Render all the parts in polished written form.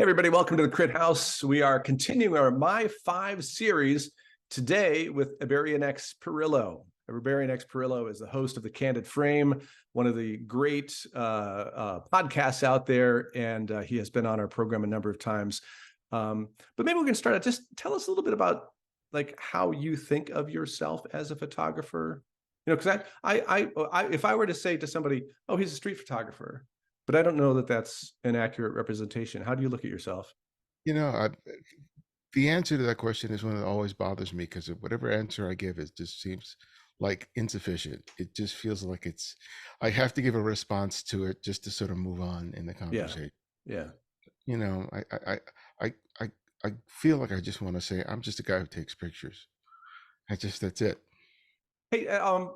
Hey everybody, welcome to the Crit House. We are continuing our My Five series today with Ibarionex Perello. Ibarionex Perello is the host of the Candid Frame, one of the great podcasts out there, and he has been on our program a number of times. But maybe we can start out. Just tell us a little bit about like how you think of yourself as a photographer. You know, because if I were to say to somebody, "Oh, he's a street photographer," but I don't know that that's an accurate representation. How do you look at yourself? You know, the answer to that question is one that always bothers me because whatever answer I give, it just seems like insufficient. It just feels like I have to give a response to it just to sort of move on in the Yeah, conversation. yeah. You know, I, I, I feel like I just want to say I'm just a guy who takes pictures. That's it. Hey,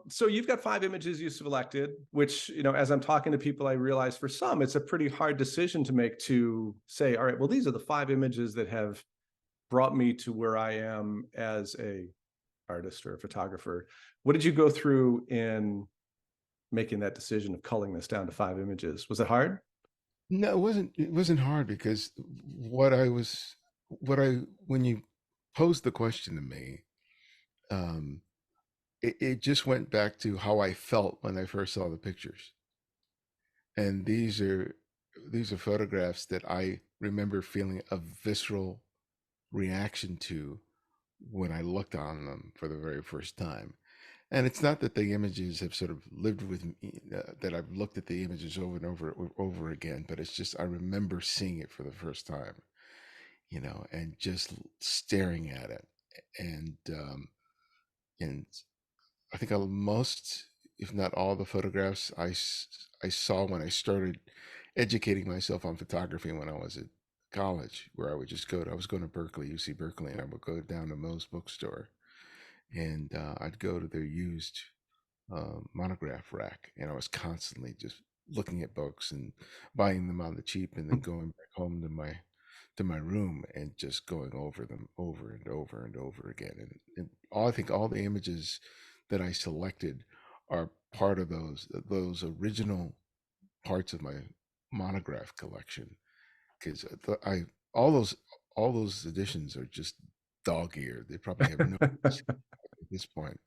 so you've got five images you selected, which, you know, as I'm talking to people, I realize for some, it's a pretty hard decision to make to say, all right, well, these are the five images that have brought me to where I am as a artist or a photographer. What did you go through in making that decision of culling this down to five images? Was it hard? No, it wasn't hard because when you posed the question to me, um, it just went back to how I felt when I first saw the pictures. And these are photographs that I remember feeling a visceral reaction to when I looked on them for the very first time. And it's not that the images have sort of lived with me, that I've looked at the images over and over again, but it's just I remember seeing it for the first time, and just staring at it. And and I think most, if not all, the photographs I saw when I started educating myself on photography when I was at college, where I was going to Berkeley, UC Berkeley, and I would go down to Moe's bookstore, and I'd go to their used monograph rack, and I was constantly just looking at books and buying them on the cheap, and then going back home to my room and just going over them over and over and over again. And I think all the images that I selected are part of those original parts of my monograph collection, because I all those editions are just dog eared. They probably have no use at this point.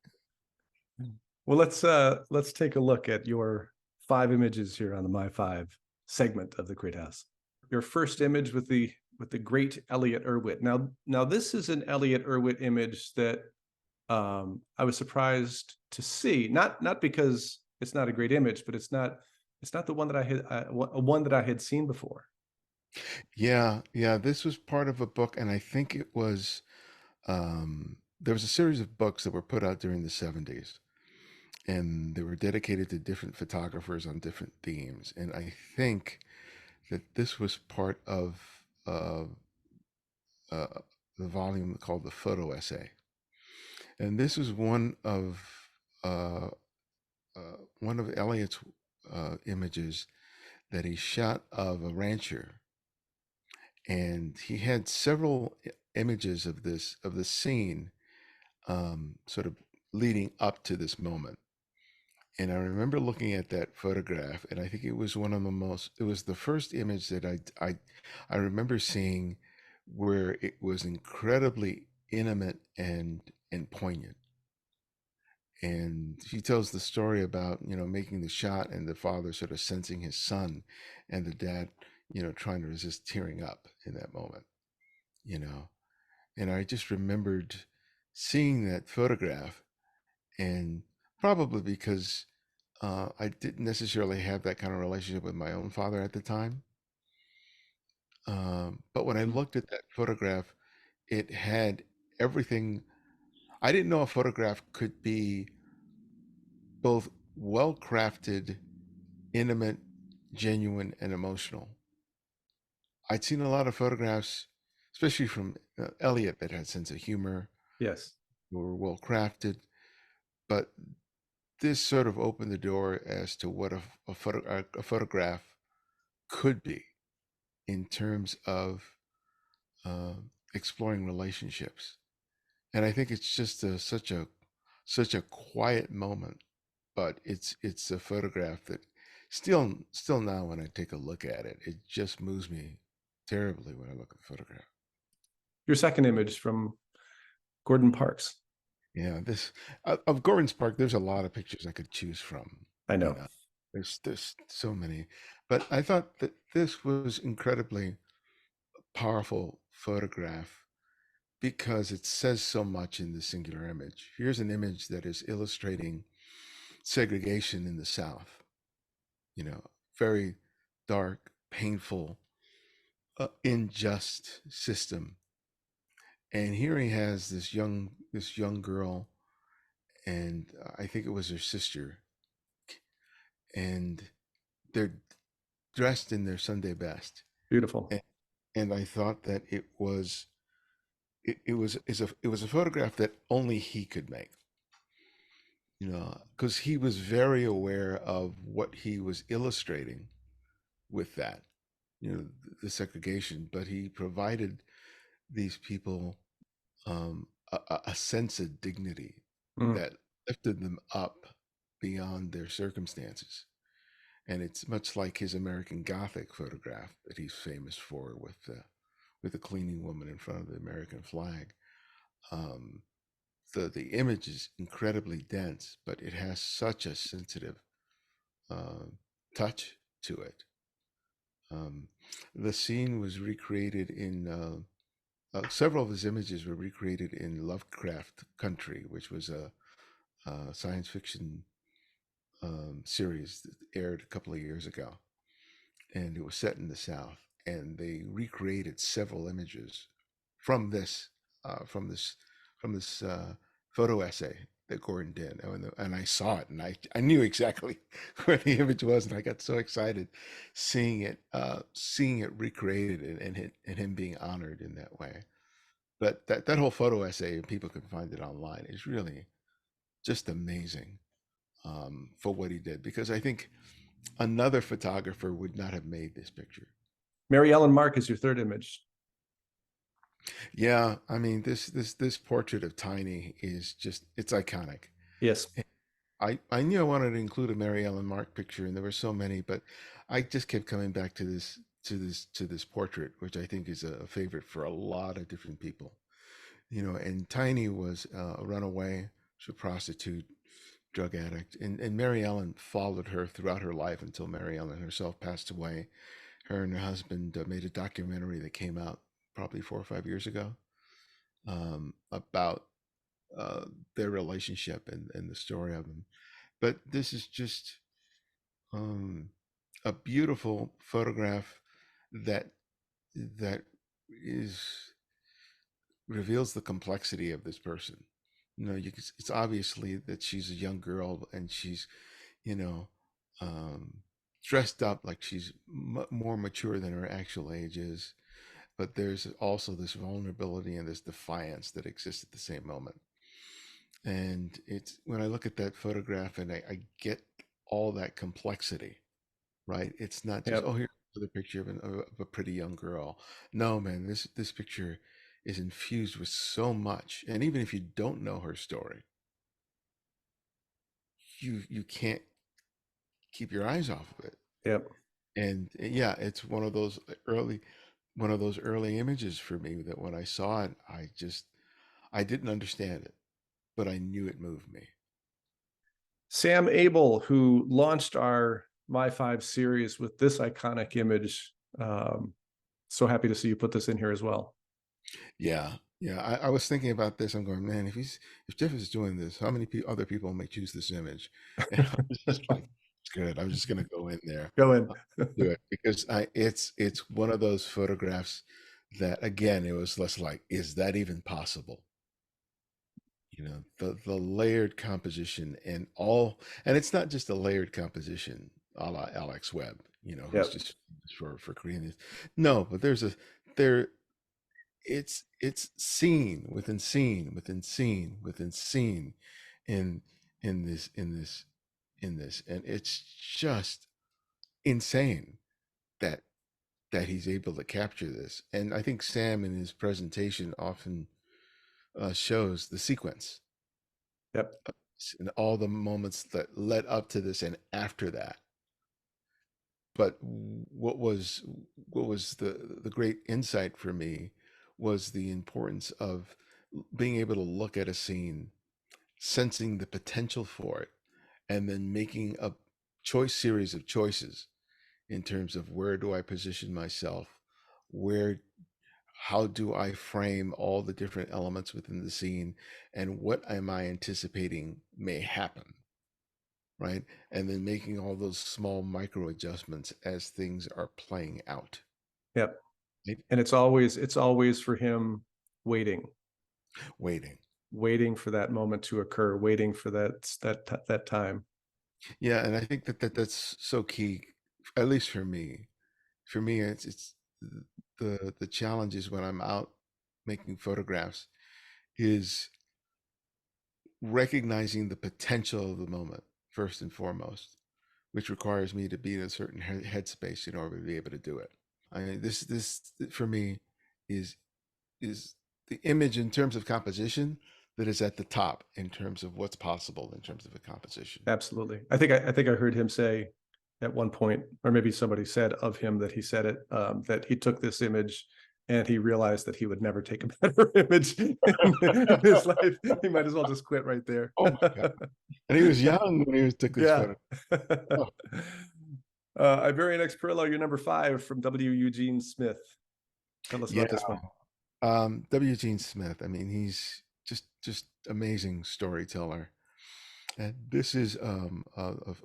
Well, let's take a look at your five images here on the My Five segment of the Great House. Your first image with the great Elliot Irwin. Now this is an Elliot Irwin image that I was surprised to see. Not because it's not a great image, but it's not the one that one that I had seen before. Yeah. This was part of a book, and I think it was there was a series of books that were put out during the 70s, and they were dedicated to different photographers on different themes. And I think that this was part of uh, the volume called the Photo Essay, and this was uh, one of Eliot's images that he shot of a rancher, and he had several images of the scene, sort of leading up to this moment. And I remember looking at that photograph, and I think it was it was the first image that I remember seeing where it was incredibly intimate and poignant. And he tells the story about, making the shot and the father sort of sensing his son, and the dad, trying to resist tearing up in that moment, you know. And I just remembered seeing that photograph, and probably because I didn't necessarily have that kind of relationship with my own father at the time. But when I looked at that photograph, it had everything. I didn't know a photograph could be both well crafted, intimate, genuine, and emotional. I'd seen a lot of photographs, especially from Elliot, that had sense of humor, Yes. were well crafted, but this sort of opened the door as to what a photograph could be in terms of uh, exploring relationships. And I think it's just such a quiet moment, but it's a photograph that still now when I take a look at it, it just moves me terribly when I look at the photograph. Your second image from Gordon Parks. Yeah, this of Gordon's Park. There's a lot of pictures I could choose from. I You know. know, there's so many, but I thought that this was incredibly powerful photograph because it says so much in the singular image. Here's an image that is illustrating segregation in the South. You know, very dark, painful, unjust system. And here he has this young girl, and I think it was her sister, and they're dressed in their Sunday best. Beautiful. And I thought that it was a photograph that only he could make. You know, because he was very aware of what he was illustrating with that, you know, the segregation, but he provided these people a sense of dignity Mm. that lifted them up beyond their circumstances. And it's much like his American Gothic photograph that he's famous for with the cleaning woman in front of the American flag. Um, the image is incredibly dense, but it has such a sensitive uh, touch to it. Um, the scene was recreated in several of his images were recreated in Lovecraft Country, which was a science fiction series that aired a couple of years ago, and it was set in the South. And they recreated several images from this, uh, from this, from this photo essay that Gordon did, and I saw it, and I knew exactly where the image was, and I got so excited seeing it recreated and him being honored in that way. But that whole photo essay, and people can find it online, is really just amazing for what he did, because I think another photographer would not have made this picture. Mary Ellen Mark is your third image. Yeah, I mean this portrait of Tiny is just, it's iconic. Yes. I knew I wanted to include a Mary Ellen Mark picture, and there were so many, but I just kept coming back to this portrait, which I think is a favorite for a lot of different people. You know, and Tiny was a runaway, she was a prostitute, drug addict, and Mary Ellen followed her throughout her life until Mary Ellen herself passed away. Her and her husband made a documentary that came out probably 4 or 5 years ago about uh, their relationship and the story of them. But this is just um, a beautiful photograph that that is reveals the complexity of this person. You know, it's obviously that she's a young girl, and she's, you know, um, dressed up like she's more mature than her actual age is. But there's also this vulnerability and this defiance that exists at the same moment. And it's when I look at that photograph and I get all that complexity, right? It's not just, Yep. oh, here's another picture of a pretty young girl. No, man, this picture is infused with so much. And even if you don't know her story, you can't keep your eyes off of it. Yep. And yeah, it's one of those early images for me that when I saw it, I didn't understand it, but I knew it moved me. Sam Abel, who launched our My Five series with this iconic image. So happy to see you put this in here as well. Yeah, yeah. I was thinking about this. I'm going, man, if Jeff is doing this, how many other people may choose this image? And I was just like, it's good. I'm just gonna go in there, Go in. do it, because it's one of those photographs that, again, it was less like, is that even possible? You know, the layered composition and it's not just a layered composition a la Alex Webb, you know, who's Yep. just for creating this. No, but there it's scene within scene within scene within scene in in this, and it's just insane that he's able to capture this. And I think Sam in his presentation often shows the sequence Yep. and all the moments that led up to this and after that. but what was the great insight for me was the importance of being able to look at a scene, sensing the potential for it, and then making a series of choices in terms of where do I position myself, where how do I frame all the different elements within the scene, and what am I anticipating may happen, right? And then making all those small micro adjustments as things are playing out. Yep. Right? And it's always for him waiting Waiting. for that moment to occur, waiting for that time. Yeah, and I think that's so key, at least for me. For me, it's the challenge is when I'm out making photographs is recognizing the potential of the moment first and foremost, which requires me to be in a certain headspace in order to be able to do it. I mean, this for me is the image in terms of composition that is at the top in terms of what's possible in terms of a composition. Absolutely. I think I heard him say at one point, or maybe somebody said of him that he said it, that he took this image and he realized that he would never take a better image in his life. He might as well just quit right there. Oh my God. And he was young when he took this Yeah. photo. Oh. Ibarionex Perello, you're number 5 from W. Eugene Smith. Tell us about this one. W. Gene Smith. I mean, he's just amazing storyteller. And this is a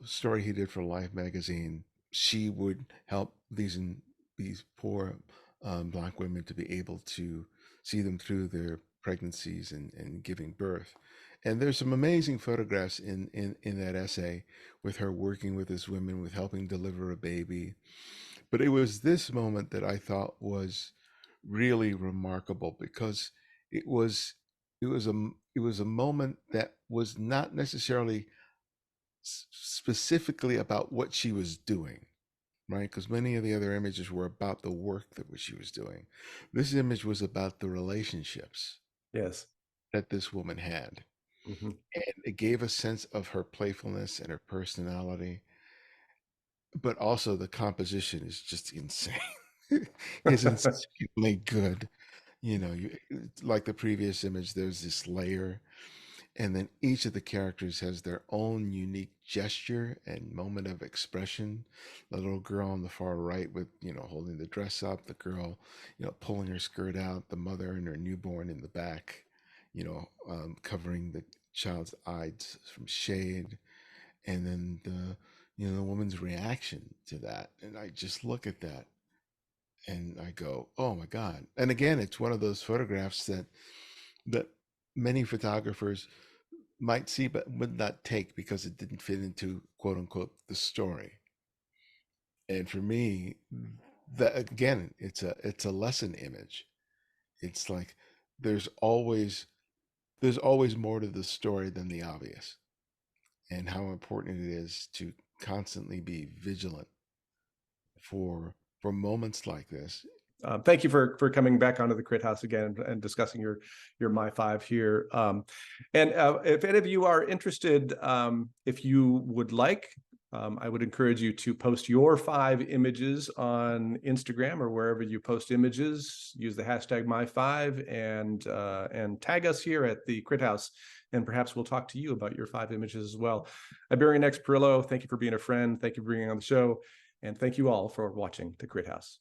story he did for Life magazine. She would help these poor Black women to be able to see them through their pregnancies and giving birth. And there's some amazing photographs in that essay with her working with this women, with helping deliver a baby. But it was this moment that I thought was really remarkable because it was a moment that was not necessarily specifically about what she was doing, right? Because many of the other images were about the work that she was doing. This image was about the relationships Yes. that this woman had. Mm-hmm. And it gave a sense of her playfulness and her personality, but also the composition is just insane. It's insanely good. You know, like the previous image, there's this layer, and then each of the characters has their own unique gesture and moment of expression. The little girl on the far right with, holding the dress up, the girl, pulling her skirt out, the mother and her newborn in the back, covering the child's eyes from shade, and then the woman's reaction to that. And I just look at that and I go, oh my God. And again, it's one of those photographs that many photographers might see but would not take because it didn't fit into, quote unquote, the story. And for me, that again, it's a lesson image. It's like there's always more to the story than the obvious, and how important it is to constantly be vigilant for moments like this. Thank you for coming back onto the Crit House again and discussing your My 5 here. And if any of you are interested, if you would like, I would encourage you to post your 5 images on Instagram or wherever you post images. Use the hashtag My5 and tag us here at the Crit House, and perhaps we'll talk to you about your 5 images as well. Ibarionex Perello, thank you for being a friend. Thank you for being on the show, and thank you all for watching the Crit House.